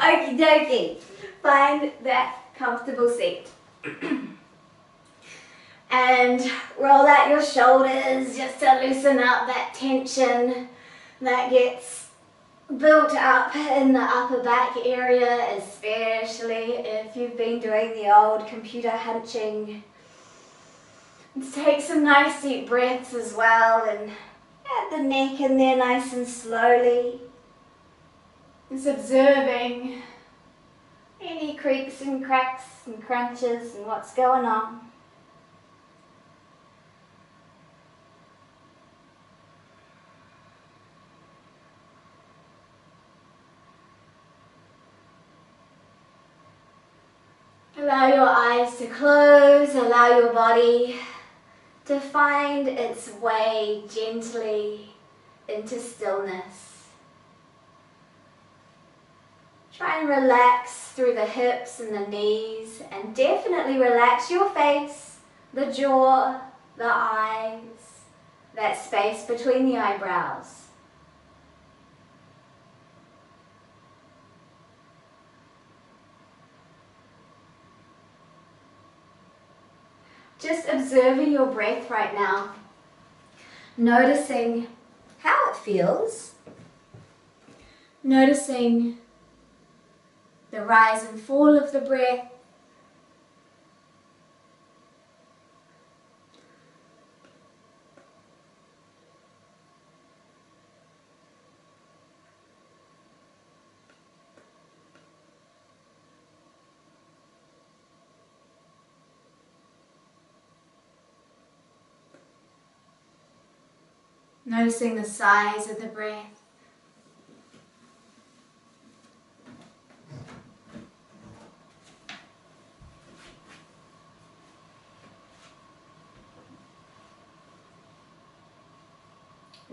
Okie dokie. Find that comfortable seat. And roll out your shoulders just to loosen up that tension that gets built up in the upper back area, especially if you've been doing the old computer hunching. Let's take some nice deep breaths as well and add the neck in there nice and slowly. Just observing any creaks and cracks and crunches and what's going on. Allow your eyes to close, allow your body to find its way gently into stillness. Try and relax through the hips and the knees, and definitely relax your face, the jaw, the eyes, that space between the eyebrows. Just observing your breath right now, noticing how it feels, noticing the rise and fall of the breath, noticing the size of the breath.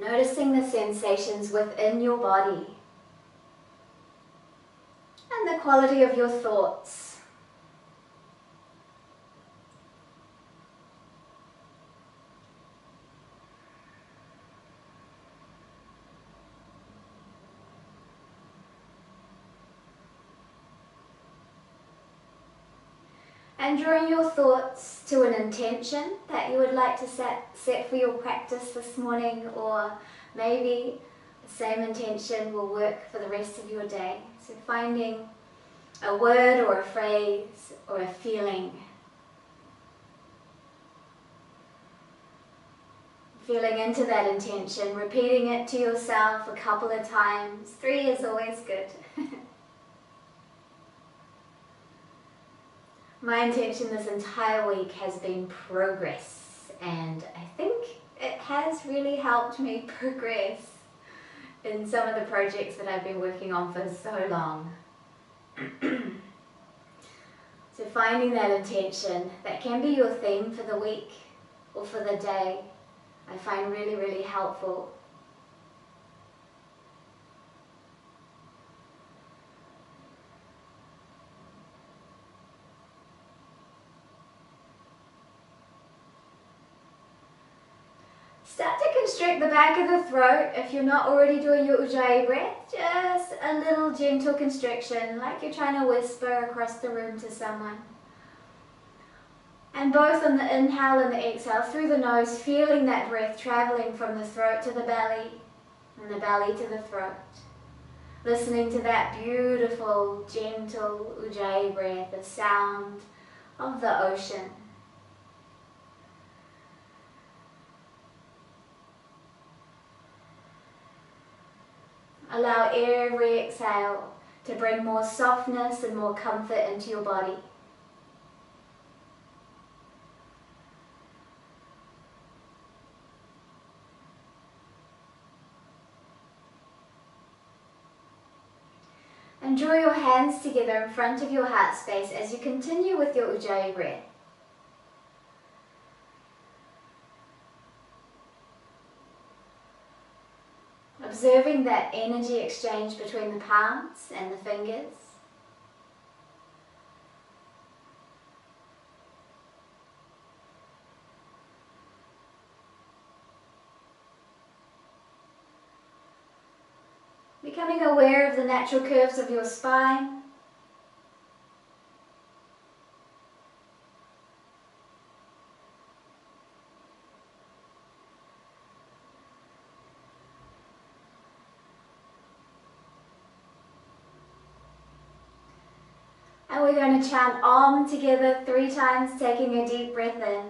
Noticing the sensations within your body and the quality of your thoughts. And drawing your thoughts to an intention that you would like to set for your practice this morning, or maybe the same intention will work for the rest of your day. So finding a word or a phrase or a feeling. Feeling into that intention, repeating it to yourself a couple of times. 3 is always good. My intention this entire week has been progress, and I think it has really helped me progress in some of the projects that I've been working on for so long. So finding that intention, that can be your theme for the week or for the day, I find really, really helpful. Start to constrict the back of the throat. If you're not already doing your Ujjayi breath, just a little gentle constriction, like you're trying to whisper across the room to someone. And both on the inhale and the exhale, through the nose, feeling that breath traveling from the throat to the belly, and the belly to the throat. Listening to that beautiful, gentle Ujjayi breath, the sound of the ocean. Allow every exhale to bring more softness and more comfort into your body. And draw your hands together in front of your heart space as you continue with your Ujjayi breath. Observing that energy exchange between the palms and the fingers. We Becoming aware of the natural curves of your spine. And we're going to chant Om together 3 times, taking a deep breath in.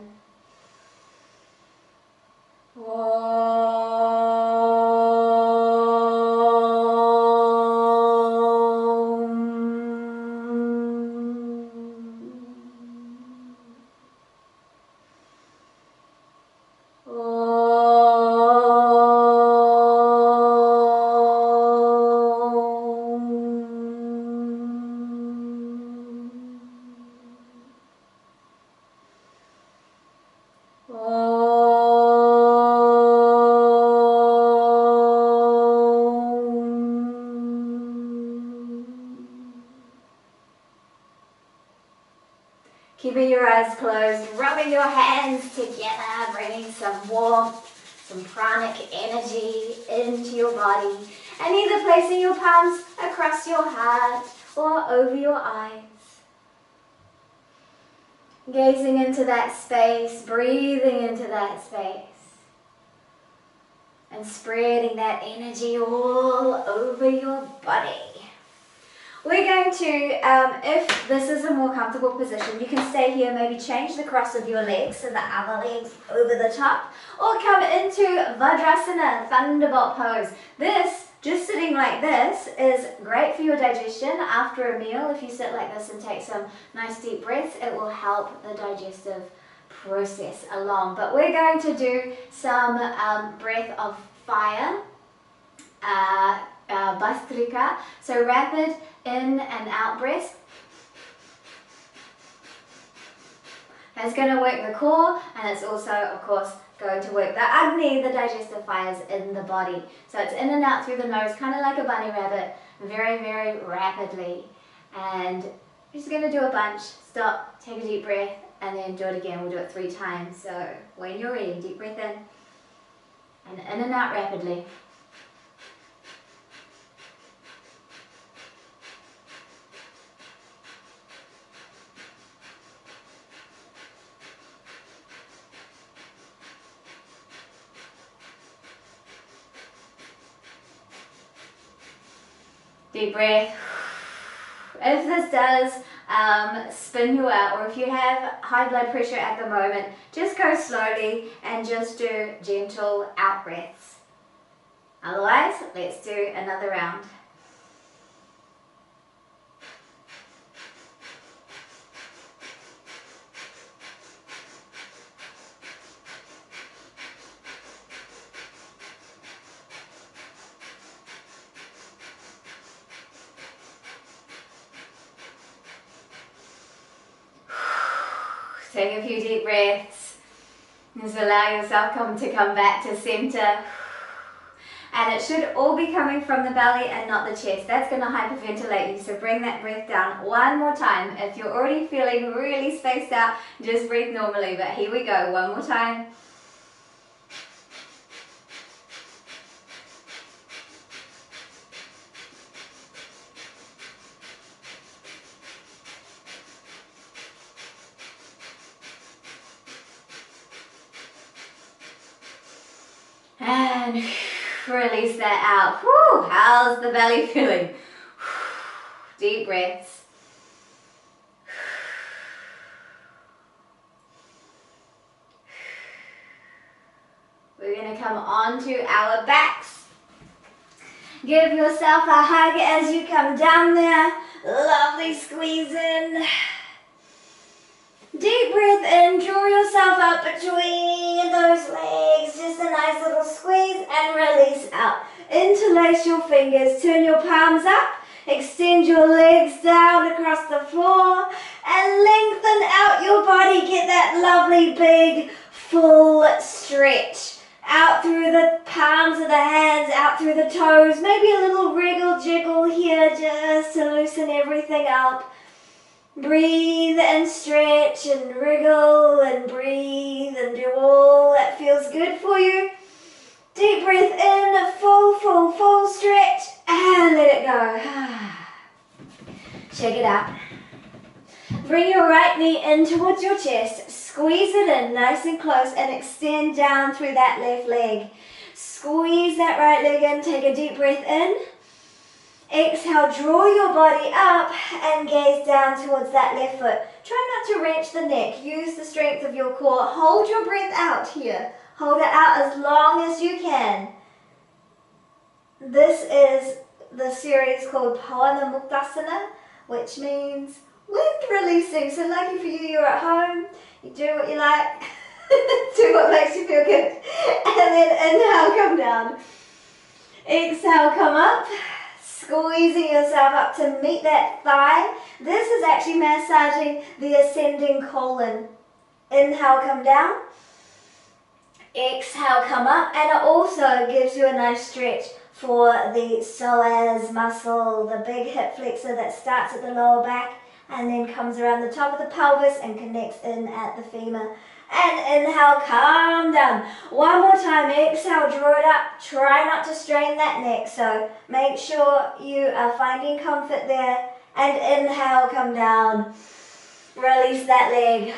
Keeping your eyes closed, rubbing your hands together, bringing some warmth, some pranic energy into your body, and either placing your palms across your heart or over your eyes. Gazing into that space, breathing into that space, and spreading that energy all over your body. We're going to, if this is a more comfortable position, you can stay here, maybe change the cross of your legs and the other legs over the top, or come into Vajrasana, Thunderbolt pose. This, just sitting like this, is great for your digestion after a meal. If you sit like this and take some nice deep breaths, it will help the digestive process along. But we're going to do some breath of fire, Bhastrika, so rapid in and out breath. That's going to work the core, and it's also, of course, going to work the Agni, the digestive fires in the body. So it's in and out through the nose, kind of like a bunny rabbit, very, very rapidly. And we're just going to do a bunch. Stop, take a deep breath, and then do it again. We'll do it 3 times. So when you're ready, deep breath in and out rapidly. Deep breath. If this does spin you out, or if you have high blood pressure at the moment, just go slowly and just do gentle out breaths. Otherwise, let's do another round. Take a few deep breaths. Just allow yourself to come back to center. And it should all be coming from the belly and not the chest. That's going to hyperventilate you, so bring that breath down one more time. If you're already feeling really spaced out, just breathe normally. But here we go, one more time. And release that out. Whew, how's the belly feeling? Deep breaths. We're going to come onto our backs. Give yourself a hug as you come down there. Lovely squeeze in. Deep breath in, draw yourself up between those legs, just a nice little squeeze, and release out. Interlace your fingers, turn your palms up, extend your legs down across the floor, and lengthen out your body. Get that lovely big full stretch. Out through the palms of the hands, out through the toes, maybe a little wriggle jiggle here just to loosen everything up. Breathe and stretch and wriggle and breathe and do all that feels good for you. Deep breath in, full stretch, and let it go. Shake it out. Bring your right knee in towards your chest. Squeeze it in nice and close and extend down through that left leg. Squeeze that right leg in. Take a deep breath in. Exhale, draw your body up and gaze down towards that left foot. Try not to wrench the neck. Use the strength of your core. Hold your breath out here. Hold it out as long as you can. This is the series called Muktasana, which means wind releasing. So lucky for you, you're at home. You do what you like. Do what makes you feel good. And then inhale, come down. Exhale, come up. Squeezing yourself up to meet that thigh. This is actually massaging the ascending colon. Inhale, come down. Exhale, come up. And it also gives you a nice stretch for the psoas muscle, the big hip flexor that starts at the lower back and then comes around the top of the pelvis and connects in at the femur. And inhale, come down. One more time, exhale, draw it up. Try not to strain that neck, so make sure you are finding comfort there. And inhale, come down. Release that leg.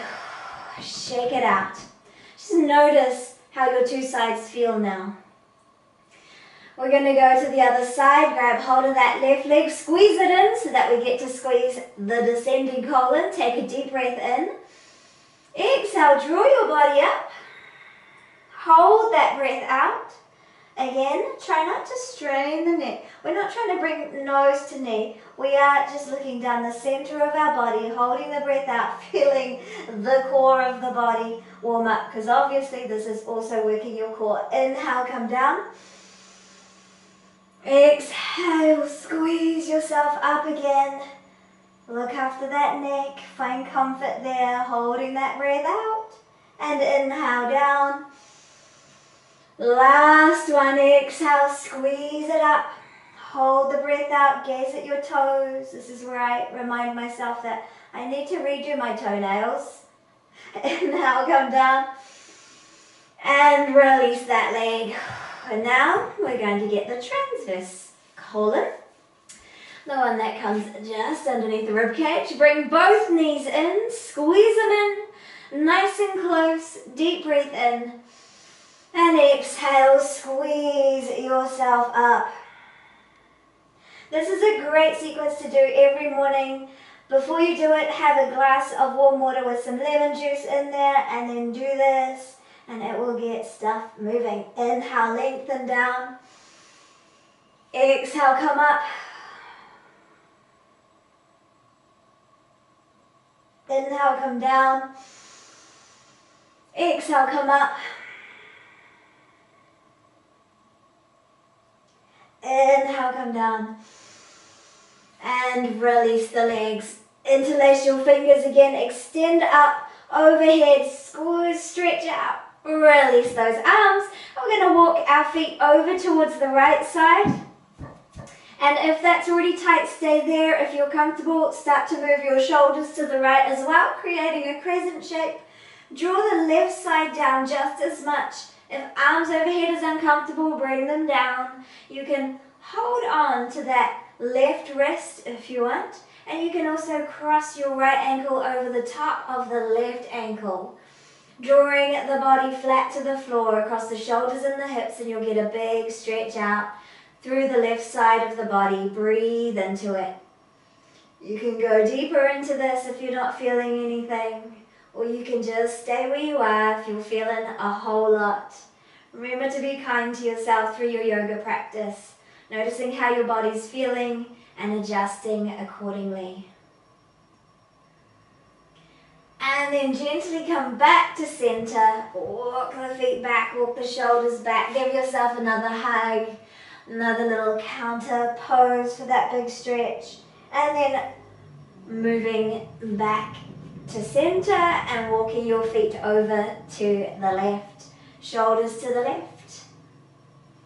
Shake it out. Just notice how your two sides feel now. We're going to go to the other side. Grab hold of that left leg. Squeeze it in so that we get to squeeze the descending colon. Take a deep breath in. Exhale, draw your body up. Hold that breath out. Again, try not to strain the neck. We're not trying to bring nose to knee. We are just looking down the center of our body, holding the breath out, feeling the core of the body warm up, because obviously this is also working your core. Inhale, come down. Exhale, squeeze yourself up again. Look after that neck, find comfort there, holding that breath out. And inhale down. Last one, exhale, squeeze it up. Hold the breath out, gaze at your toes. This is where I remind myself that I need to redo my toenails. Inhale, come down. And release that leg. And now we're going to get the transverse colon. The one that comes just underneath the rib cage. Bring both knees in, squeeze them in, nice and close. Deep breath in. And exhale, squeeze yourself up. This is a great sequence to do every morning. Before you do it, have a glass of warm water with some lemon juice in there, and then do this, and it will get stuff moving. Inhale, lengthen down. Exhale, come up. Inhale, come down. Exhale, come up. Inhale, come down. And release the legs. Interlace your fingers again. Extend up, overhead, squeeze, stretch out. Release those arms. We're going to walk our feet over towards the right side. And if that's already tight, stay there. If you're comfortable, start to move your shoulders to the right as well, creating a crescent shape. Draw the left side down just as much. If arms overhead is uncomfortable, bring them down. You can hold on to that left wrist if you want. And you can also cross your right ankle over the top of the left ankle. Drawing the body flat to the floor across the shoulders and the hips, and you'll get a big stretch out through the left side of the body. Breathe into it. You can go deeper into this if you're not feeling anything, or you can just stay where you are if you're feeling a whole lot. Remember to be kind to yourself through your yoga practice, noticing how your body's feeling and adjusting accordingly. And then gently come back to center. Walk the feet back, walk the shoulders back. Give yourself another hug. Another little counter pose for that big stretch. And then moving back to center and walking your feet over to the left. Shoulders to the left.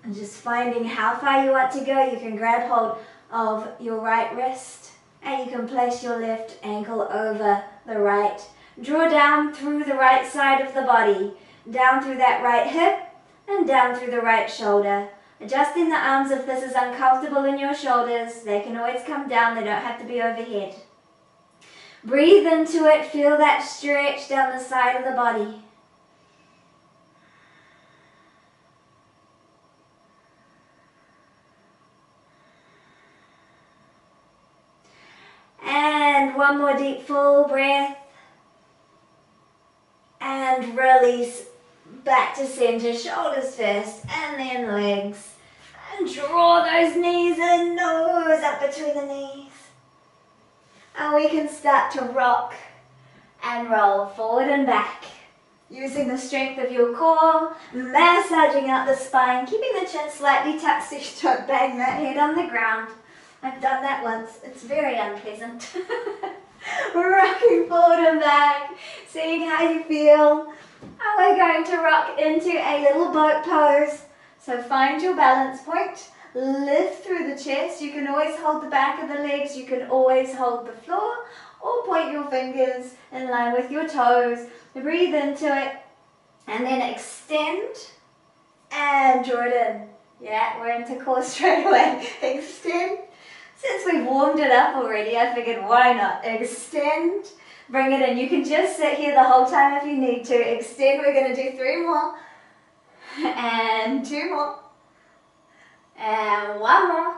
And just finding how far you want to go. You can grab hold of your right wrist and you can place your left ankle over the right. Draw down through the right side of the body. Down through that right hip. and down through the right shoulder. Adjusting the arms if this is uncomfortable in your shoulders. They can always come down, they don't have to be overhead. Breathe into it, feel that stretch down the side of the body. And one more deep full breath. And release back to center, shoulders first, and then legs. And draw those knees and nose up between the knees. And we can start to rock and roll forward and back. Using the strength of your core, massaging out the spine, keeping the chin slightly tucked so you don't bang that head on the ground. I've done that once. It's very unpleasant. Rocking forward and back, seeing how you feel. And we're going to rock into a little boat pose. So find your balance point, lift through the chest. You can always hold the back of the legs, you can always hold the floor, or point your fingers in line with your toes. Breathe into it, and then extend, and draw it in. Yeah, we're into core straight away. Extend. Since we've warmed it up already, I figured why not? Extend, bring it in. You can just sit here the whole time if you need to. Extend, we're going to do 3 more. And 2 more. And 1 more.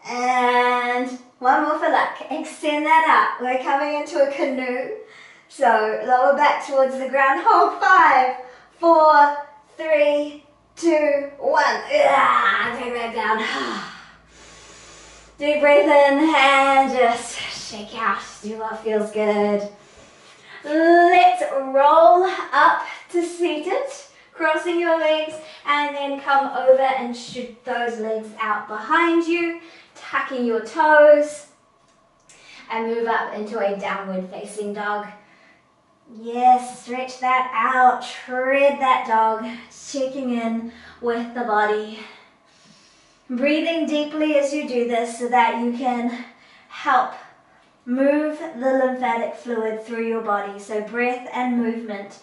And 1 more for luck. Extend that out. We're coming into a canoe. So lower back towards the ground. Hold 5, 4, 3, 2, 1. Take that down. Deep breath in and just shake out. Do what feels good. Let's roll up to seated, crossing your legs, and then come over and shoot those legs out behind you, tucking your toes, and move up into a downward facing dog. Yes, stretch that out, tread that dog, checking in with the body. Breathing deeply as you do this so that you can help move the lymphatic fluid through your body. So breath and movement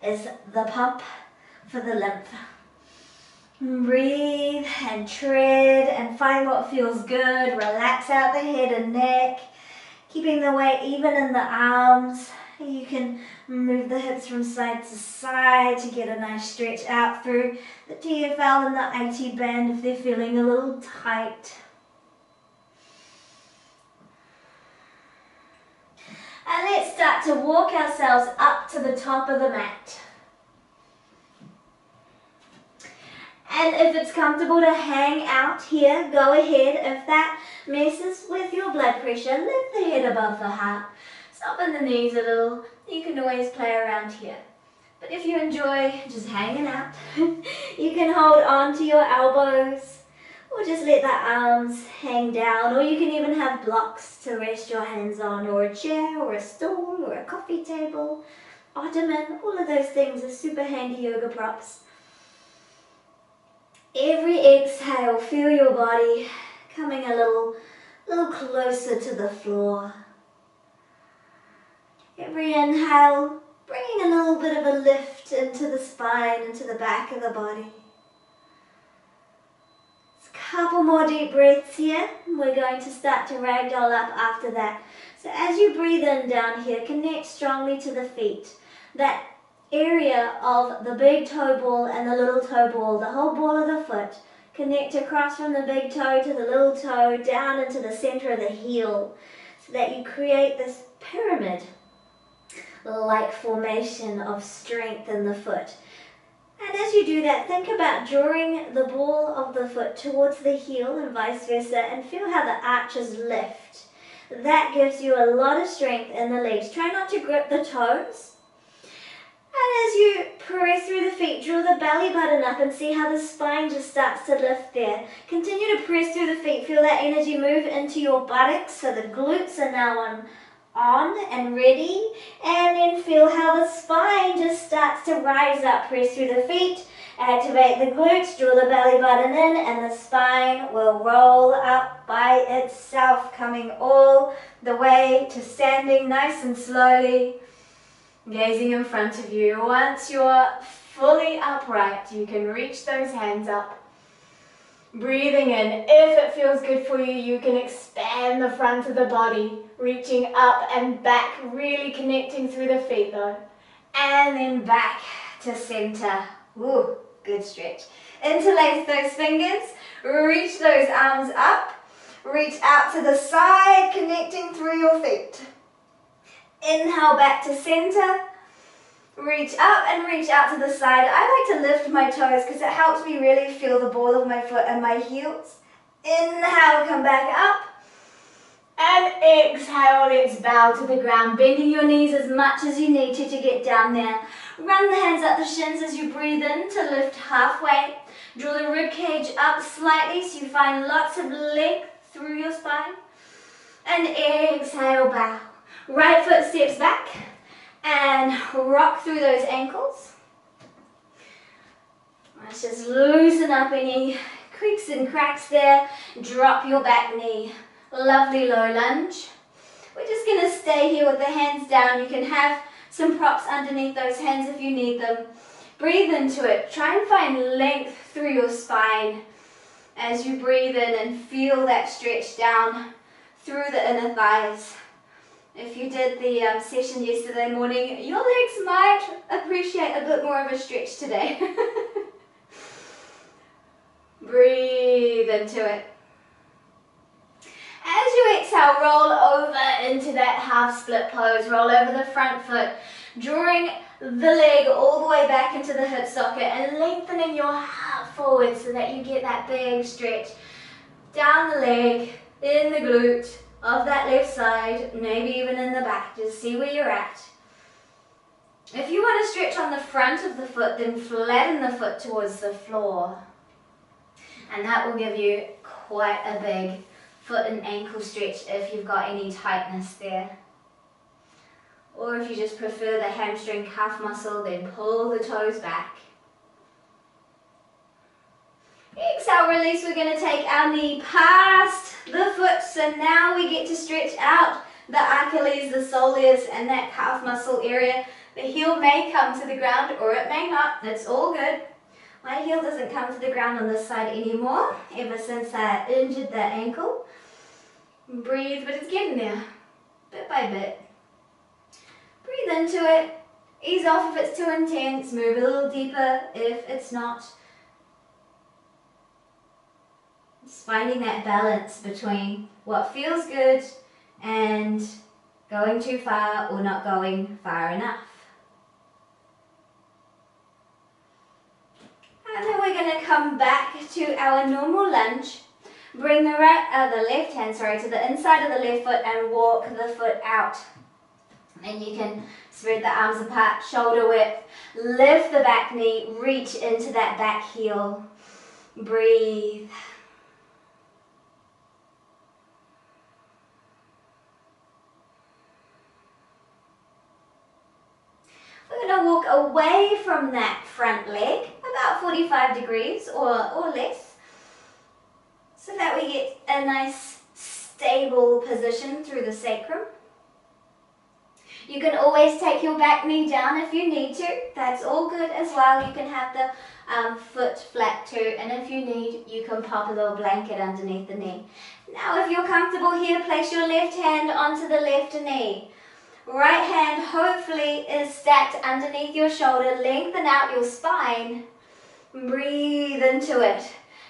is the pump for the lymph. Breathe and tread and find what feels good. Relax out the head and neck, keeping the weight even in the arms. You can move the hips from side to side to get a nice stretch out through the TFL and the IT band if they're feeling a little tight. And let's start to walk ourselves up to the top of the mat. And if it's comfortable to hang out here, go ahead. If that messes with your blood pressure, lift the head above the heart. Soften the knees a little. You can always play around here. But if you enjoy just hanging out, you can hold on to your elbows or just let the arms hang down, or you can even have blocks to rest your hands on, or a chair or a stool or a coffee table, ottoman. All of those things are super handy yoga props. Every exhale, feel your body coming a little closer to the floor. Every inhale, bringing a little bit of a lift into the spine, into the back of the body. Just a couple more deep breaths here. We're going to start to ragdoll up after that. So as you breathe in down here, connect strongly to the feet. That area of the big toe ball and the little toe ball, the whole ball of the foot. Connect across from the big toe to the little toe, down into the center of the heel, so that you create this pyramid like formation of strength in the foot. And as you do that, think about drawing the ball of the foot towards the heel and vice versa, and feel how the arches lift. That gives you a lot of strength in the legs. Try not to grip the toes. And as you press through the feet, draw the belly button up and see how the spine just starts to lift there. Continue to press through the feet. Feel that energy move into your buttocks, so the glutes are now on and ready, and then feel how the spine just starts to rise up. Press through the feet, activate the glutes, draw the belly button in, and the spine will roll up by itself, coming all the way to standing nice and slowly, gazing in front of you. Once you're fully upright. You can reach those hands up. Breathing in. If it feels good for you, you can expand the front of the body, reaching up and back, really connecting through the feet though. And then back to center. Woo, good stretch. Interlace those fingers, reach those arms up, reach out to the side, connecting through your feet. Inhale back to center, reach up and reach out to the side. I like to lift my toes because it helps me really feel the ball of my foot and my heels. Inhale, come back up. And exhale, let's bow to the ground, bending your knees as much as you need to get down there. Run the hands up the shins as you breathe in to lift halfway. Draw the rib cage up slightly so you find lots of length through your spine. And exhale, bow. Right foot steps back and rock through those ankles. Let's just loosen up any creaks and cracks there. Drop your back knee. Lovely low lunge. We're just going to stay here with the hands down. You can have some props underneath those hands if you need them. Breathe into it. Try and find length through your spine as you breathe in and feel that stretch down through the inner thighs. If you did the session yesterday morning, your legs might appreciate a bit more of a stretch today. Breathe into it. As you exhale, roll over into that half split pose. Roll over the front foot, drawing the leg all the way back into the hip socket and lengthening your heart forward so that you get that big stretch down the leg, in the glute of that left side, maybe even in the back. Just see where you're at. If you want to stretch on the front of the foot, then flatten the foot towards the floor. And that will give you quite a big foot and ankle stretch if you've got any tightness there. Or if you just prefer the hamstring calf muscle, then pull the toes back. Exhale, release. We're going to take our knee past the foot. So now we get to stretch out the Achilles, the soleus, and that calf muscle area. The heel may come to the ground or it may not. That's all good. My heel doesn't come to the ground on this side anymore ever since I injured that ankle. Breathe, but it's getting there, bit by bit. Breathe into it. Ease off if it's too intense. Move a little deeper if it's not. Just finding that balance between what feels good and going too far or not going far enough. And then we're going to come back to our normal lunge. Bring the left hand to the inside of the left foot and walk the foot out. And you can spread the arms apart, shoulder width, lift the back knee, reach into that back heel. Breathe. We're going to walk away from that front leg, about 45 degrees or less, so that we get a nice stable position through the sacrum. You can always take your back knee down if you need to. That's all good as well. You can have the foot flat too, and if you need, you can pop a little blanket underneath the knee. Now if you're comfortable here, place your left hand onto the left knee. Right hand hopefully is stacked underneath your shoulder. Lengthen out your spine. Breathe into it.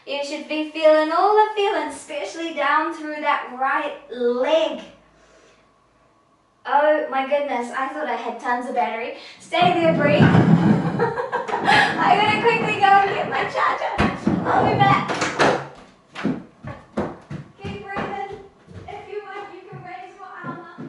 You should be feeling all the feelings, especially down through that right leg. Oh my goodness, I thought I had tons of battery. Stay there, breathe. I'm going to quickly go and get my charger. I'll be back. Keep breathing. If you want, you can raise your arm up.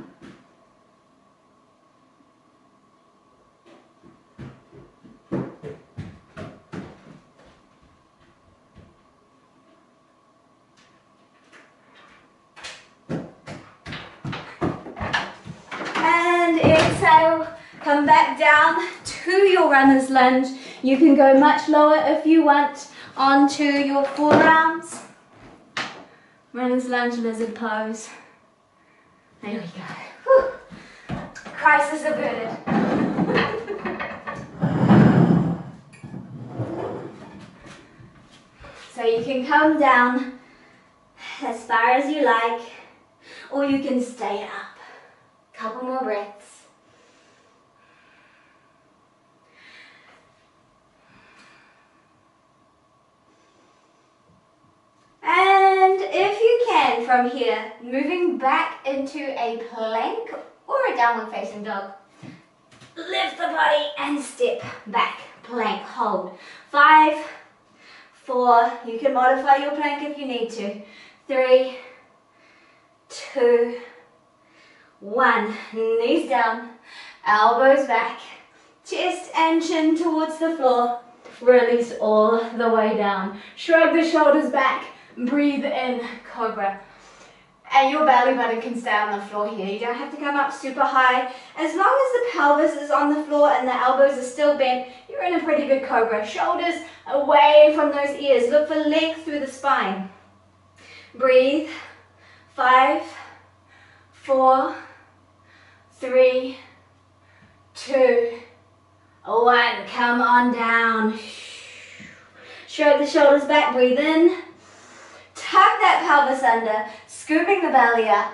And exhale, come back down to your runner's lunge. You can go much lower if you want, onto your forearms. Runner's lunge, lizard pose. There we go. Whew. Crisis averted. you can come down as far as you like, or you can stay up. Couple more breaths. And if you can, from here, moving back into a plank or a downward facing dog. Lift the body and step back, plank, hold. 5, 4, you can modify your plank if you need to. 3, 2, 1, knees down, elbows back, chest and chin towards the floor, release all the way down. Shrug the shoulders back, breathe in, cobra. And your belly button can stay on the floor here. You don't have to come up super high. As long as the pelvis is on the floor and the elbows are still bent, you're in a pretty good cobra. Shoulders away from those ears. Look for length through the spine. Breathe. 5, 4, 3, 2, 1. Come on down. Shrug the shoulders back. Breathe in. Tuck that pelvis under, scooping the belly up.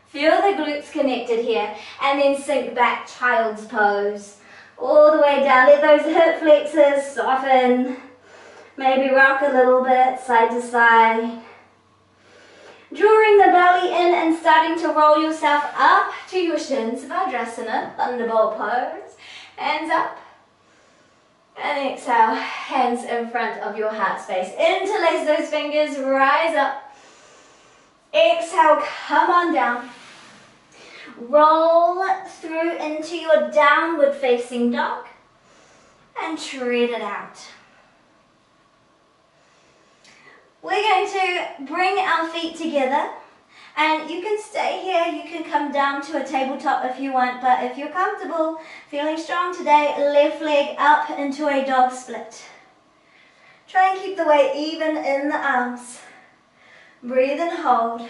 Feel the glutes connected here, and then sink back, child's pose. All the way down. Let those hip flexors soften. Maybe rock a little bit, side to side. Drawing the belly in and starting to roll yourself up to your shins. Vajrasana, Thunderbolt pose. Hands up. And exhale, hands in front of your heart space. Interlace those fingers, rise up. Exhale, come on down. Roll through into your downward facing dog and treat it out. We're going to bring our feet together, and you can stay here, you can come down to a tabletop if you want, but if you're comfortable, feeling strong today, left leg up into a dog split. Try and keep the weight even in the arms. Breathe and hold.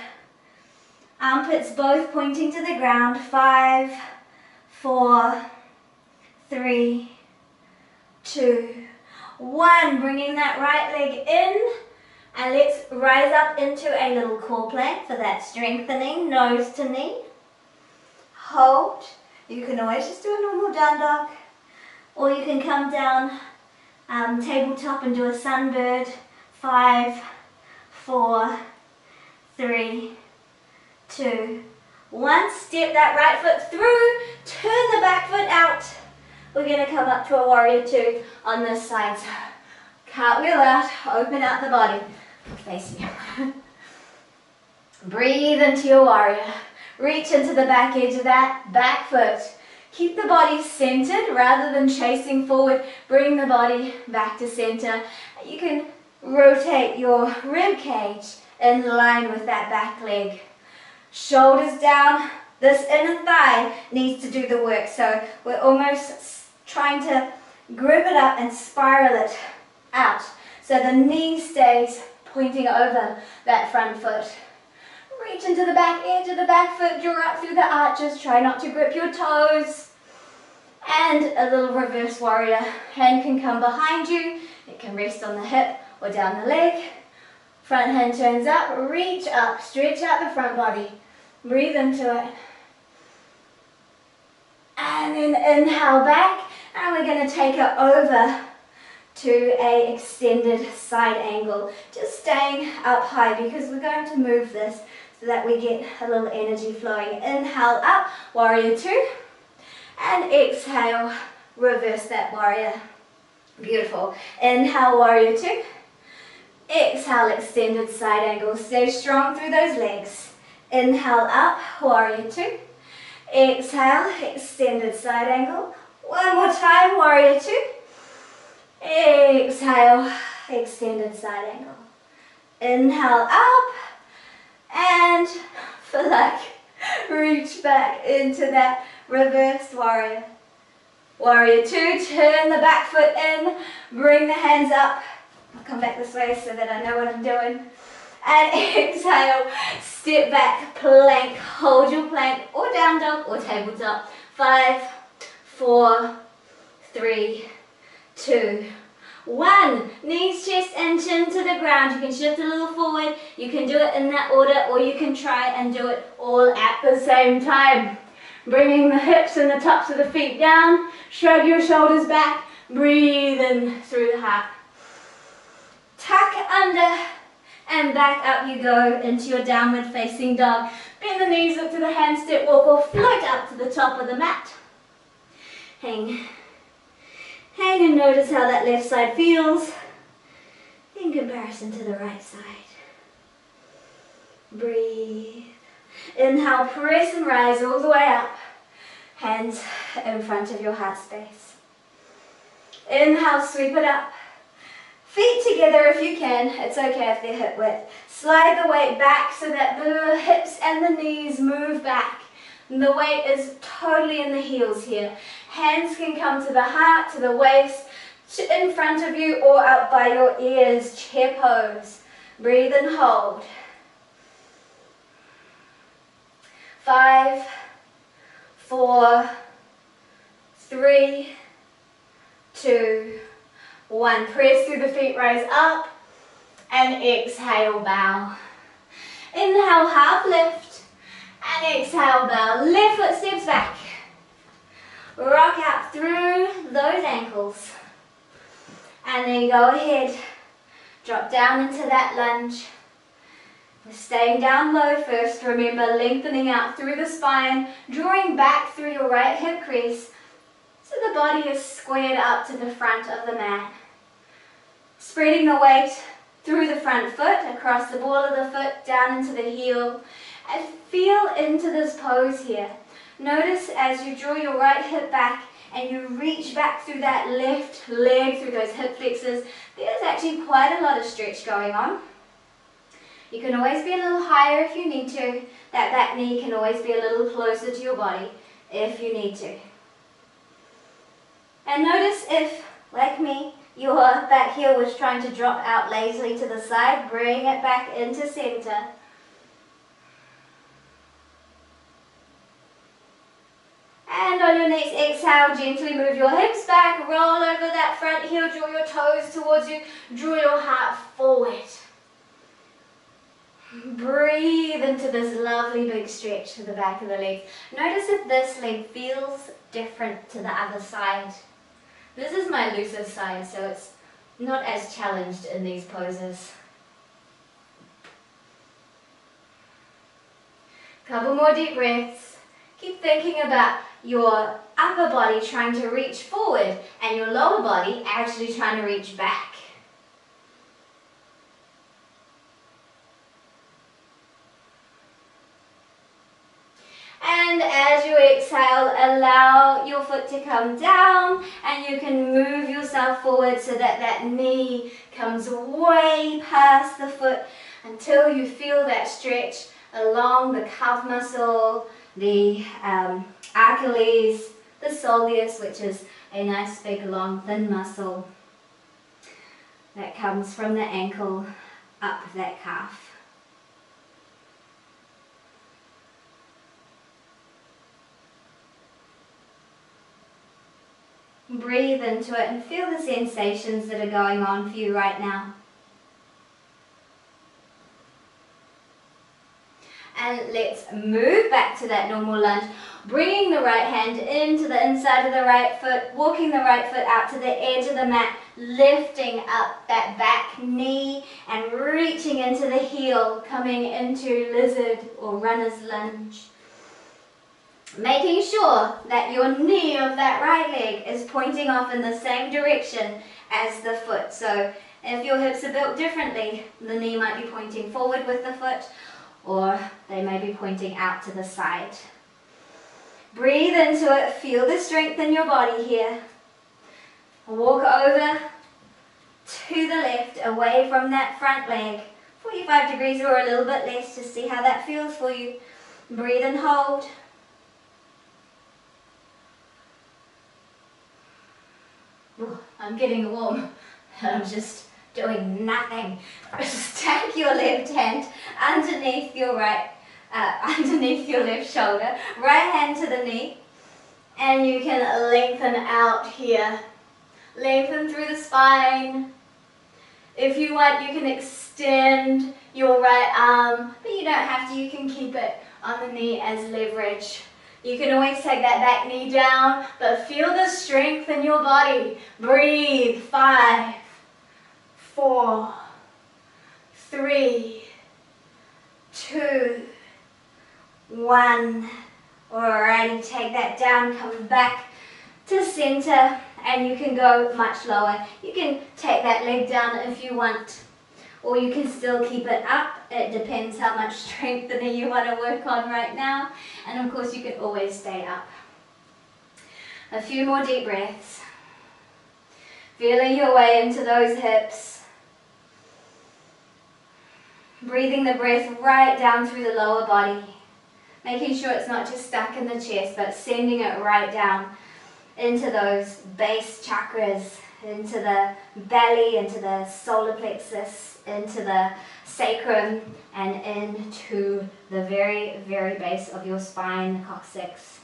Armpits both pointing to the ground. 5, 4, 3, 2, 1. Bringing that right leg in. And let's rise up into a little core plank for that strengthening, nose to knee. Hold. You can always just do a normal down dog, or you can come down tabletop and do a sunbird. 5, 4, 3, 2, 1. Step that right foot through, turn the back foot out. We're going to come up to a warrior 2 on this side. So cartwheel out, open out the body. Facing you. Breathe into your warrior. Reach into the back edge of that back foot. Keep the body centered rather than chasing forward. Bring the body back to center. You can rotate your rib cage in line with that back leg. Shoulders down. This inner thigh needs to do the work. So we're almost trying to grip it up and spiral it out. So the knee stays pointing over that front foot. Reach into the back edge of the back foot, draw up through the arches, try not to grip your toes. And a little reverse warrior. Hand can come behind you, it can rest on the hip or down the leg. Front hand turns up, reach up, stretch out the front body. Breathe into it. And then inhale back, and we're going to take it over to a extended side angle, just staying up high because we're going to move this so that we get a little energy flowing. Inhale up, warrior 2, and exhale, reverse that warrior. Beautiful. Inhale, warrior 2. Exhale, extended side angle. Stay strong through those legs. Inhale up, warrior 2. Exhale, extended side angle. One more time, warrior 2. Exhale, extended side angle. Inhale up, and for luck, reach back into that reversed warrior. Warrior 2, turn the back foot in, bring the hands up. I'll come back this way so that I know what I'm doing. And exhale, step back, plank, hold your plank, or down dog, or tabletop. 5, 4, 3, 2, 1. Knees, chest and chin to the ground. You can shift a little forward. You can do it in that order, or you can try and do it all at the same time. Bringing the hips and the tops of the feet down. Shrug your shoulders back. Breathe in through the heart. Tuck under and back up you go into your downward facing dog. Bend the knees up to the handstand walk or float up to the top of the mat. Hang. Hang and notice how that left side feels in comparison to the right side. Breathe. Inhale, press and rise all the way up. Hands in front of your heart space. Inhale, sweep it up. Feet together if you can. It's okay if they're hip width. Slide the weight back so that the hips and the knees move back. And the weight is totally in the heels here. Hands can come to the heart, to the waist, in front of you or up by your ears. Chair pose. Breathe and hold. 5, 4, 3, 2, 1. Press through the feet, rise up, and exhale, bow. Inhale, half lift, and exhale, bow. Left foot steps back. Rock out through those ankles. And then go ahead, drop down into that lunge. We're staying down low first. Remember, lengthening out through the spine, drawing back through your right hip crease so the body is squared up to the front of the mat. Spreading the weight through the front foot, across the ball of the foot, down into the heel, and feel into this pose here. Notice as you draw your right hip back and you reach back through that left leg, through those hip flexors, there's actually quite a lot of stretch going on. You can always be a little higher if you need to. That back knee can always be a little closer to your body if you need to. And notice if, like me, your back heel was trying to drop out lazily to the side, bring it back into center. And on your next exhale, gently move your hips back, roll over that front heel, draw your toes towards you, draw your heart forward. Breathe into this lovely big stretch to the back of the legs. Notice if this leg feels different to the other side. This is my looser side, so it's not as challenged in these poses. Couple more deep breaths. Keep thinking about your upper body trying to reach forward and your lower body actually trying to reach back. And as you exhale, allow your foot to come down and you can move yourself forward so that that knee comes way past the foot until you feel that stretch along the calf muscle, the Achilles, the soleus, which is a nice big long thin muscle that comes from the ankle up that calf. Breathe into it and feel the sensations that are going on for you right now. And let's move back to that normal lunge, bringing the right hand into the inside of the right foot, walking the right foot out to the edge of the mat, lifting up that back knee and reaching into the heel, coming into lizard or runner's lunge. Making sure that your knee of that right leg is pointing off in the same direction as the foot. So if your hips are built differently, the knee might be pointing forward with the foot, or they may be pointing out to the side. Breathe into it, feel the strength in your body here. Walk over to the left, away from that front leg, 45 degrees or a little bit less, to see how that feels for you. Breathe and hold. I'm getting warm. I'm just doing nothing. Just take your left hand underneath your underneath your left shoulder, right hand to the knee, and you can lengthen out here Lengthen through the spine. If you want, you can extend your right arm, but you don't have to. You can keep it on the knee as leverage. You can always take that back knee down, but feel the strength in your body. Breathe. 5, 4, 3, 2, 1. Alrighty, take that down, come back to center, and you can go much lower. You can take that leg down if you want, or you can still keep it up. It depends how much strengthening you want to work on right now. And of course, you can always stay up. A few more deep breaths. Feeling your way into those hips. Breathing the breath right down through the lower body. Making sure it's not just stuck in the chest, but sending it right down into those base chakras, into the belly, into the solar plexus, into the sacrum, and into the very, very base of your spine, the coccyx.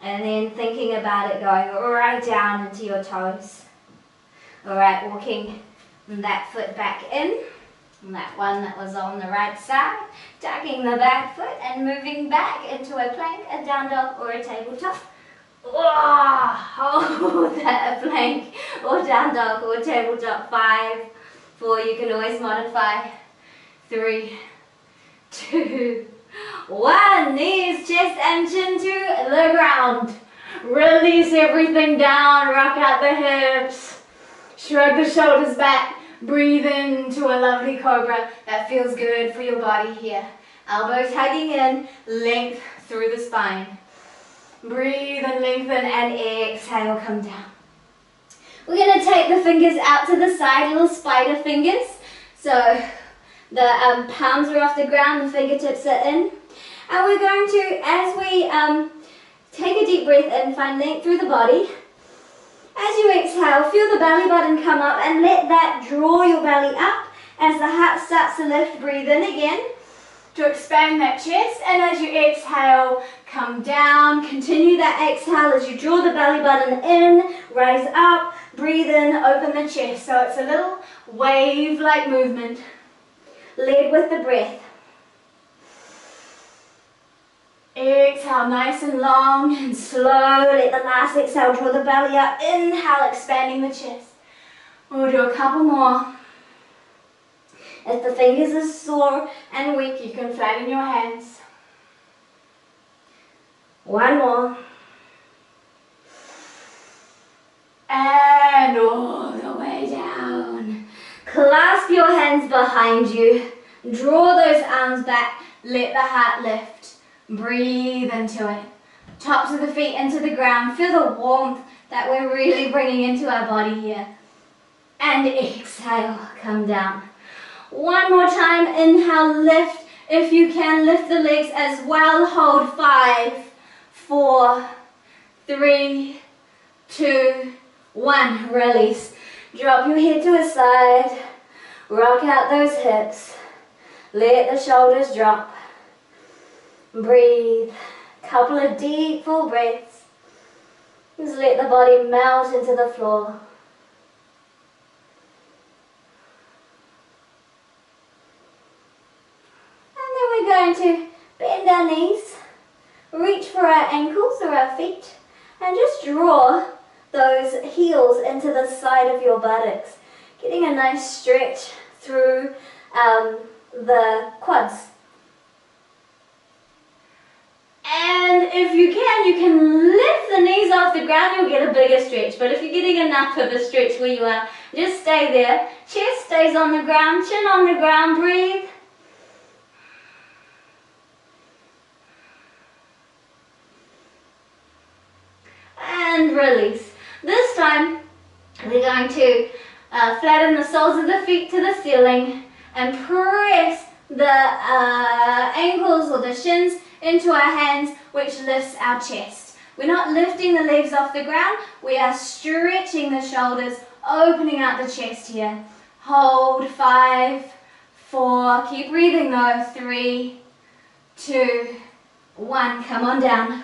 And then thinking about it going right down into your toes. Alright, walking that foot back in. And that one that was on the right side, tucking the back foot and moving back into a plank, a down dog, or a tabletop. Hold that plank or down dog or tabletop. 5, 4, you can always modify. 3, 2, 1. Knees, chest and chin to the ground. Release everything down, rock out the hips, shrug the shoulders back. Breathe into a lovely cobra. That feels good for your body here. Elbows hugging in, length through the spine. Breathe and lengthen and exhale, come down. We're going to take the fingers out to the side, little spider fingers. So the palms are off the ground, the fingertips are in. And we're going to, as we take a deep breath in, find length through the body. As you exhale, feel the belly button come up and let that draw your belly up. As the heart starts to lift, breathe in again to expand that chest. And as you exhale, come down. Continue that exhale as you draw the belly button in, rise up, breathe in, open the chest. So it's a little wave-like movement, led with the breath. Exhale nice and long and slow. Let the last exhale draw the belly up. Inhale, expanding the chest. We'll do a couple more. If the fingers are sore and weak, you can flatten your hands. 1 more. And all the way down. Clasp your hands behind you. Draw those arms back. Let the heart lift. Breathe into it. Tops of the feet into the ground. Feel the warmth that we're really bringing into our body here. And exhale, come down. 1 more time. Inhale, lift. If you can, lift the legs as well. Hold. 5, 4, 3, 2, 1. Release. Drop your head to a side. Rock out those hips. Let the shoulders drop. Breathe. Couple of deep full breaths. Just let the body melt into the floor. And then we're going to bend our knees, reach for our ankles or our feet, and just draw those heels into the side of your buttocks, getting a nice stretch through the quads. And if you can lift the knees off the ground, you'll get a bigger stretch. But if you're getting enough of a stretch where you are, just stay there. Chest stays on the ground, chin on the ground, breathe. And release. This time, we're going to flatten the soles of the feet to the ceiling and press the ankles or the shins into our hands, which lifts our chest. We're not lifting the legs off the ground, we are stretching the shoulders, opening out the chest here. Hold. 5, 4, keep breathing though. 3, 2, 1, come on down.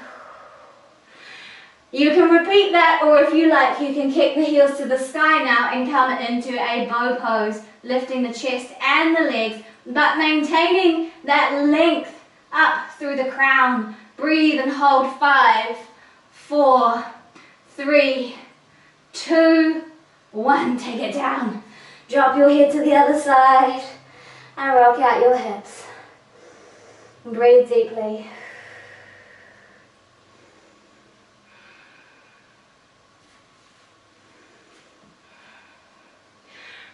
You can repeat that, or if you like, you can kick the heels to the sky now and come into a bow pose, lifting the chest and the legs, but maintaining that length up through the crown. Breathe and hold. 5, 4, 3, 2, 1. Take it down. Drop your head to the other side and rock out your hips. Breathe deeply.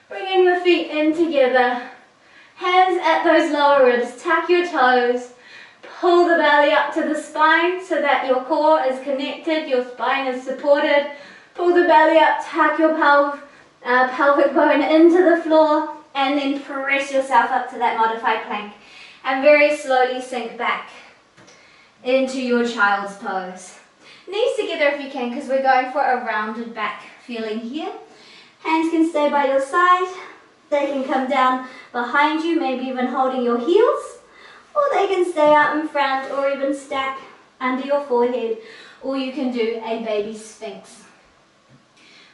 Bringing your feet in together. Hands at those lower ribs. Tuck your toes. Pull the belly up to the spine so that your core is connected, your spine is supported. Pull the belly up, tuck your pelvic bone into the floor, and then press yourself up to that modified plank. And very slowly sink back into your child's pose. Knees together if you can, because we're going for a rounded back feeling here. Hands can stay by your side. They can come down behind you, maybe even holding your heels. Or they can stay out in front or even stack under your forehead. Or you can do a baby sphinx,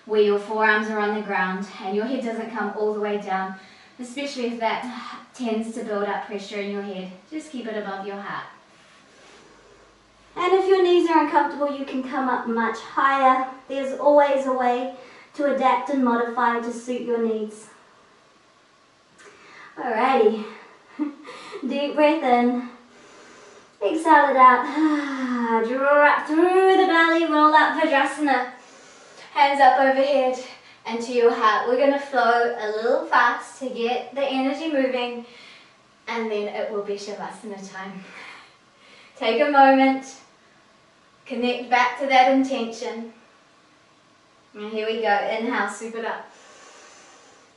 where your forearms are on the ground and your head doesn't come all the way down, especially if that tends to build up pressure in your head. Just keep it above your heart. And if your knees are uncomfortable, you can come up much higher. There's always a way to adapt and modify to suit your needs. Alrighty. Deep breath in. Exhale it out. Draw up through the belly, roll up Vajrasana. Hands up overhead and to your heart. We're going to flow a little fast to get the energy moving, and then it will be Shavasana time. Take a moment. Connect back to that intention. And here we go. Inhale, sweep it up.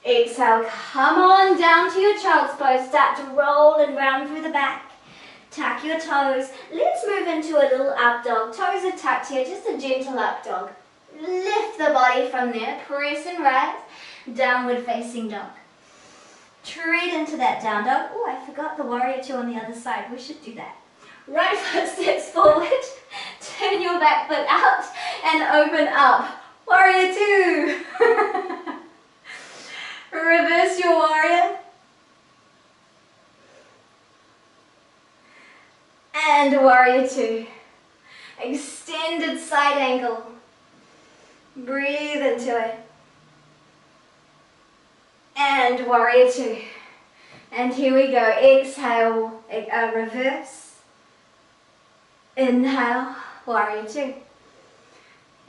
Exhale, come on down to your child's pose. Start to roll and round through the back. Tuck your toes. Let's move into a little up dog. Toes are tucked here, just a gentle up dog. Lift the body from there. Press and rise. Downward facing dog. Tread into that down dog. Oh, I forgot the warrior two on the other side. We should do that. Right foot steps forward. Turn your back foot out and open up. Warrior two. Reverse your warrior. And warrior two. Extended side angle. Breathe into it. And warrior two. And here we go. Exhale, reverse. Inhale, warrior two.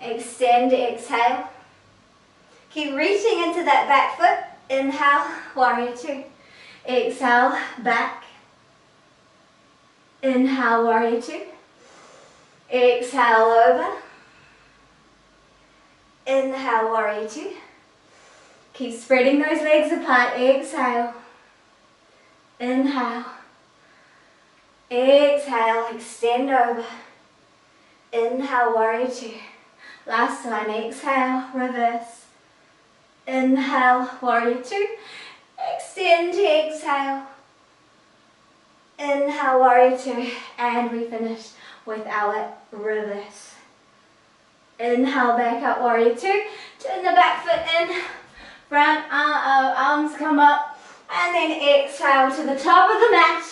Extend, exhale. Keep reaching into that back foot. Inhale, warrior two. Exhale, back. Inhale, warrior two. Exhale, over. Inhale, warrior two. Keep spreading those legs apart. Exhale. Inhale. Exhale, extend over. Inhale, warrior two. Last time, exhale, reverse. Inhale, warrior two. Extend, exhale. Inhale, warrior two. And we finish with our reverse. Inhale, back up, warrior two. Turn the back foot in. Front arms come up. And then exhale to the top of the mat.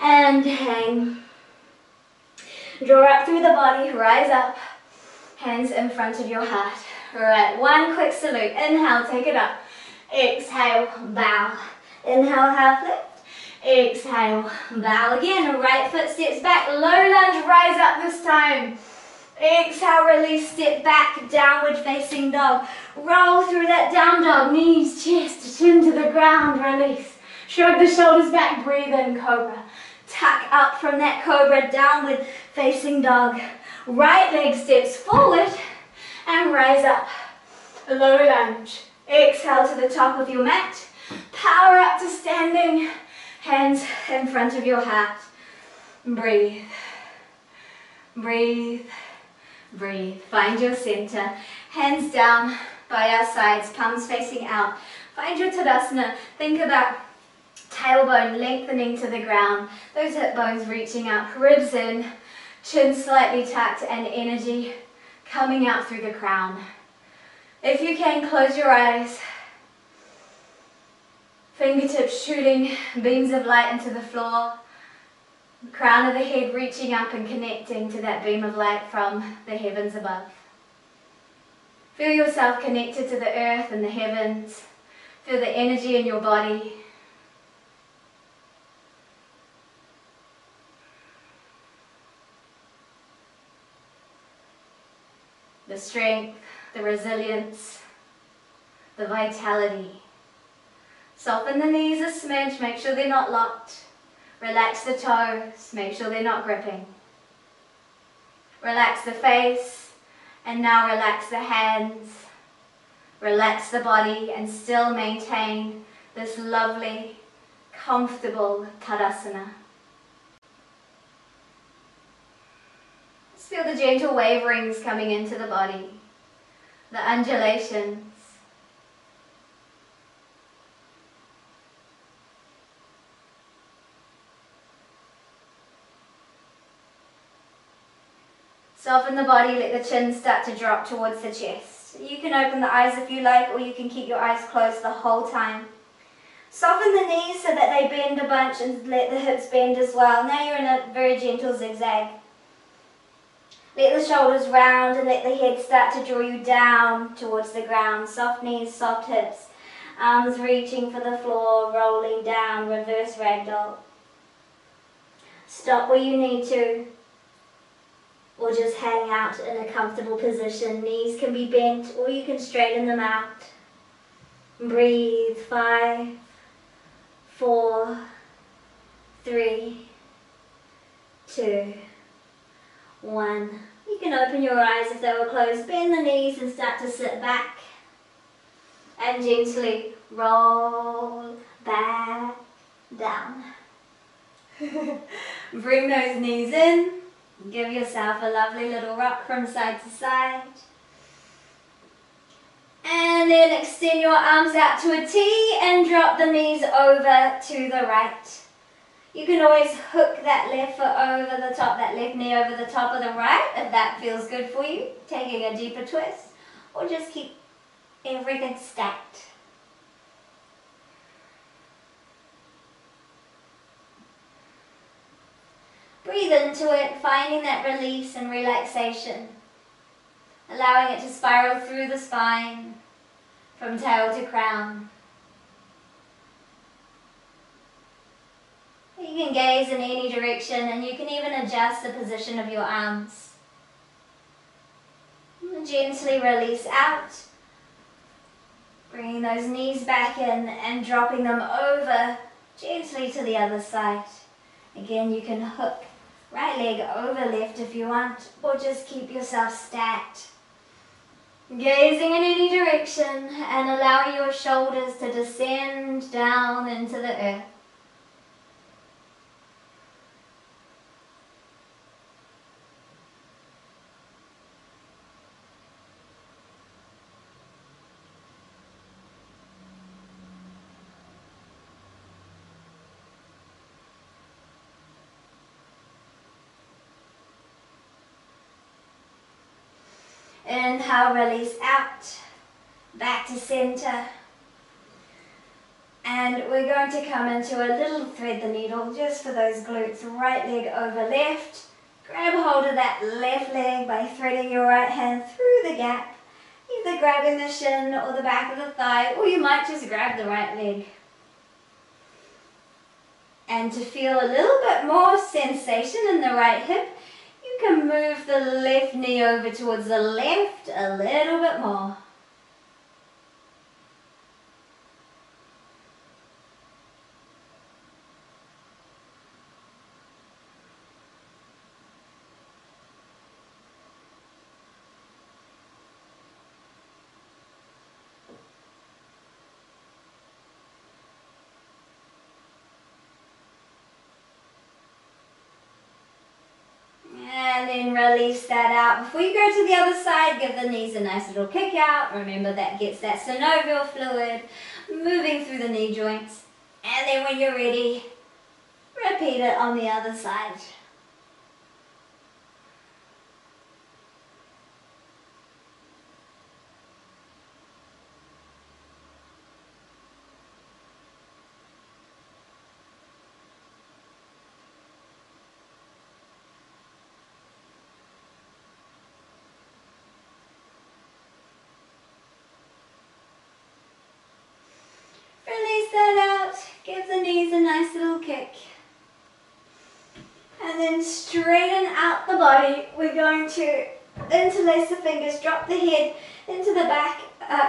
And hang. Draw up through the body, rise up. Hands in front of your heart. Alright, one quick salute. Inhale, take it up. Exhale, bow. Inhale, half lift. Exhale, bow again. Right foot steps back. Low lunge, rise up this time. Exhale, release, step back, downward facing dog. Roll through that down dog. Knees, chest, chin to the ground, release. Shrug the shoulders back, breathe in, cobra. Tuck up from that cobra, downward facing dog. Right leg steps forward and rise up. Low lunge. Exhale to the top of your mat. Power up to standing. Hands in front of your heart. Breathe. Breathe. Breathe. Find your center. Hands down by our sides, palms facing out. Find your Tadasana. Think about tailbone lengthening to the ground. Those hip bones reaching up. Ribs in. Chin slightly tucked and energy coming out through the crown. If you can, close your eyes. Fingertips shooting beams of light into the floor. The crown of the head reaching up and connecting to that beam of light from the heavens above. Feel yourself connected to the earth and the heavens. Feel the energy in your body. The strength, the resilience, the vitality. Soften the knees a smidge, make sure they're not locked. Relax the toes, make sure they're not gripping. Relax the face, and now relax the hands. Relax the body and still maintain this lovely, comfortable Tadasana. Just feel the gentle waverings coming into the body, the undulations. Soften the body, let the chin start to drop towards the chest. You can open the eyes if you like, or you can keep your eyes closed the whole time. Soften the knees so that they bend a bunch and let the hips bend as well. Now you're in a very gentle zigzag. Let the shoulders round and let the head start to draw you down towards the ground. Soft knees, soft hips, arms reaching for the floor, rolling down, reverse ragdoll. Stop where you need to, or just hang out in a comfortable position. Knees can be bent or you can straighten them out. Breathe. 5, 4, 3, 2, 1. You can open your eyes if they were closed. Bend the knees and start to sit back. And gently roll back down. Bring those knees in. Give yourself a lovely little rock from side to side. And then extend your arms out to a T and drop the knees over to the right. You can always hook that left foot over the top, that left knee over the top of the right if that feels good for you. Taking a deeper twist, or just keep everything stacked. Breathe into it, finding that release and relaxation. Allowing it to spiral through the spine, from tail to crown. You can gaze in any direction and you can even adjust the position of your arms. And gently release out. Bringing those knees back in and dropping them over gently to the other side. Again, you can hook right leg over left if you want, or just keep yourself stacked. Gazing in any direction and allowing your shoulders to descend down into the earth. Inhale, release out, back to center. And we're going to come into a little thread the needle just for those glutes. Right leg over left. Grab hold of that left leg by threading your right hand through the gap. Either grabbing the shin or the back of the thigh, or you might just grab the right leg. And to feel a little bit more sensation in the right hip, you can move the left knee over towards the left a little bit more. And then release that out. Before you go to the other side, give the knees a nice little kick out. Remember that gets that synovial fluid moving through the knee joints. And then when you're ready, repeat it on the other side. stomach. And then straighten out the body. We're going to interlace the fingers, drop the head into the back,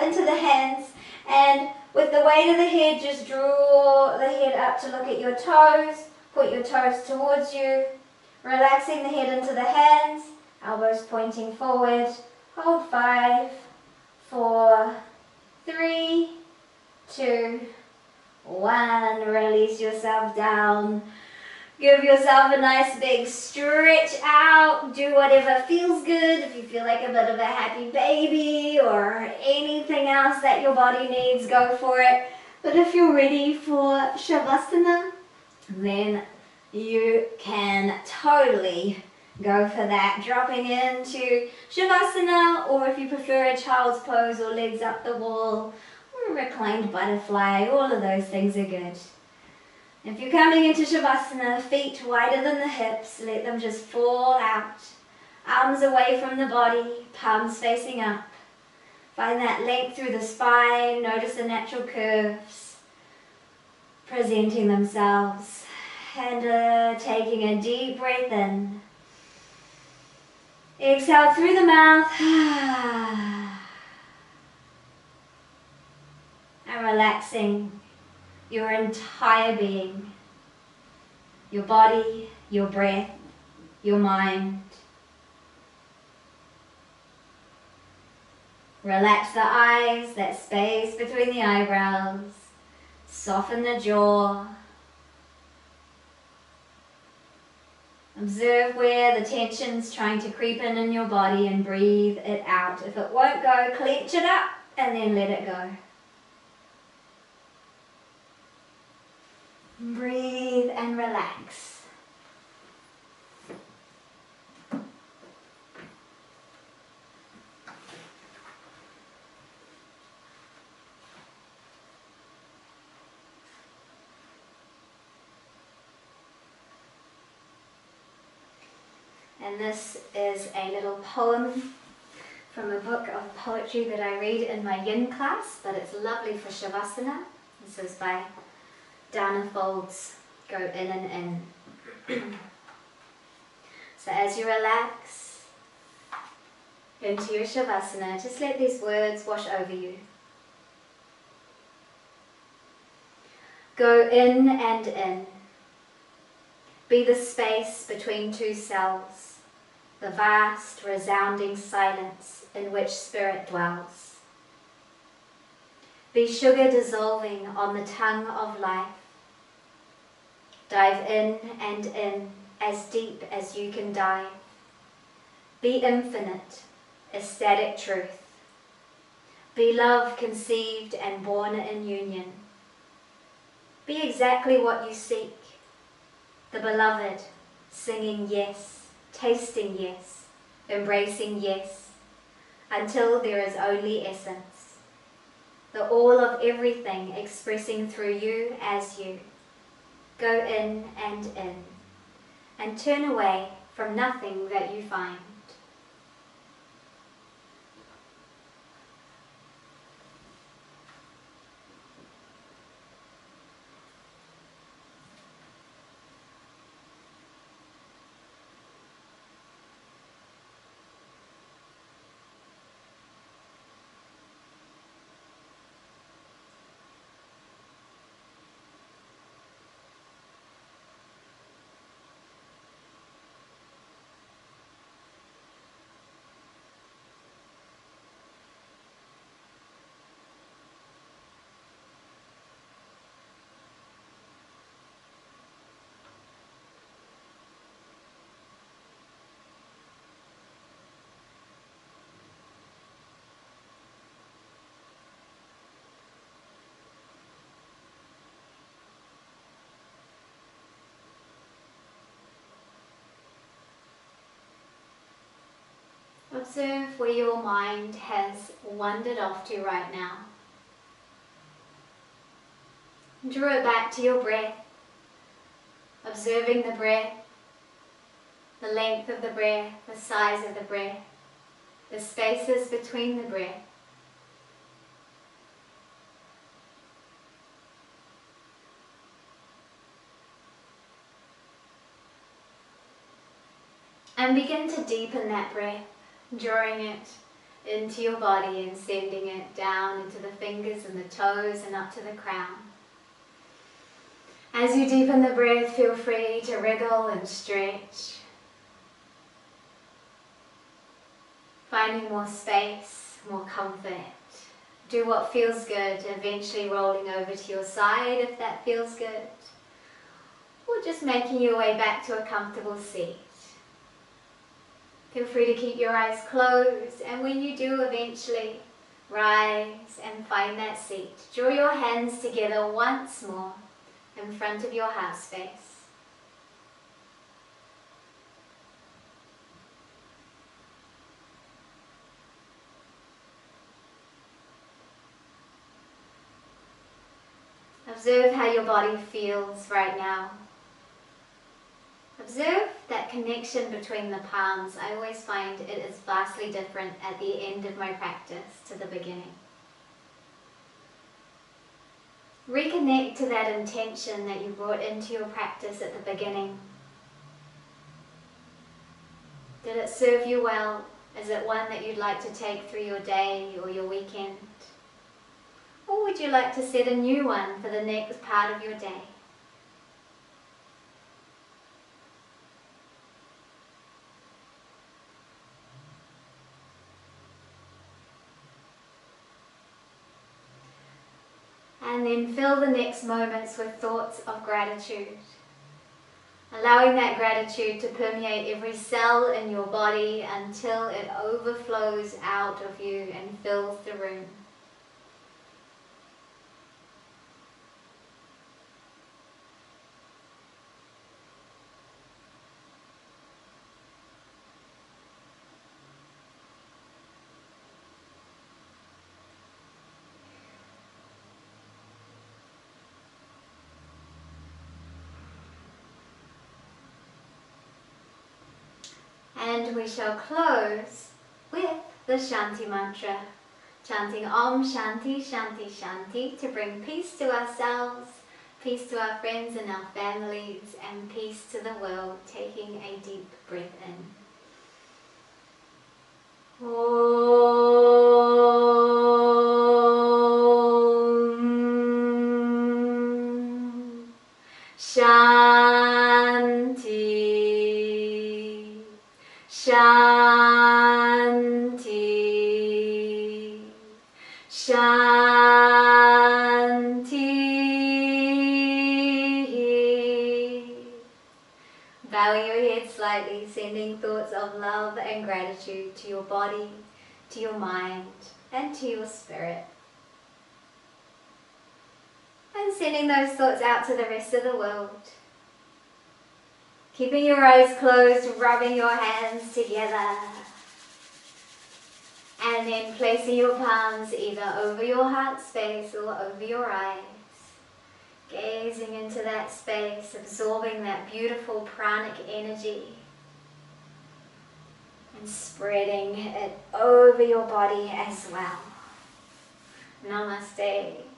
into the hands, and with the weight of the head, just draw the head up to look at your toes. Put your toes towards you, relaxing the head into the hands, elbows pointing forward. Hold 5, 4, 3, 2, 1. Release yourself down. Give yourself a nice big stretch out. Do whatever feels good. If you feel like a bit of a happy baby or anything else that your body needs, go for it. But if you're ready for Shavasana, then you can totally go for that. Dropping into Shavasana, or if you prefer a child's pose or legs up the wall, or a reclined butterfly, all of those things are good. If you're coming into Shavasana, feet wider than the hips, let them just fall out. Arms away from the body, palms facing up. Find that length through the spine, notice the natural curves presenting themselves. And taking a deep breath in. Exhale through the mouth. And relaxing your entire being, your body, your breath, your mind. Relax the eyes, that space between the eyebrows. Soften the jaw. Observe where the tension's trying to creep in your body and breathe it out. If it won't go, clench it up and then let it go. Breathe and relax. And this is a little poem from a book of poetry that I read in my yin class, but it's lovely for Shavasana. This is by Thunderbolt's Go In and In. So as you relax into your Shavasana, just let these words wash over you. Go in and in. Be the space between two cells, the vast, resounding silence in which spirit dwells. Be sugar dissolving on the tongue of life. Dive in and in, as deep as you can dive. Be infinite, ecstatic truth. Be love conceived and born in union. Be exactly what you seek. The beloved, singing yes, tasting yes, embracing yes, until there is only essence. The all of everything expressing through you as you. Go in, and turn away from nothing that you find. Observe where your mind has wandered off to right now. Draw it back to your breath, observing the breath, the length of the breath, the size of the breath, the spaces between the breath. And begin to deepen that breath, drawing it into your body and sending it down into the fingers and the toes and up to the crown. As you deepen the breath, feel free to wriggle and stretch, finding more space, more comfort. Do what feels good, eventually rolling over to your side if that feels good, or just making your way back to a comfortable seat. Feel free to keep your eyes closed, and when you do eventually rise and find that seat, draw your hands together once more in front of your heart space. Observe how your body feels right now. Observe that connection between the palms. I always find it is vastly different at the end of my practice to the beginning. Reconnect to that intention that you brought into your practice at the beginning. Did it serve you well? Is it one that you'd like to take through your day or your weekend? Or would you like to set a new one for the next part of your day? And then fill the next moments with thoughts of gratitude. Allowing that gratitude to permeate every cell in your body until it overflows out of you and fills the room. And we shall close with the Shanti mantra, chanting Om Shanti Shanti Shanti to bring peace to ourselves, peace to our friends and our families, and peace to the world, taking a deep breath in. Om Shanti Shanti, Shanti. Bowing your head slightly, sending thoughts of love and gratitude to your body, to your mind, and to your spirit. And sending those thoughts out to the rest of the world. Keeping your eyes closed, rubbing your hands together. And then placing your palms either over your heart space or over your eyes. Gazing into that space, absorbing that beautiful pranic energy. And spreading it over your body as well. Namaste.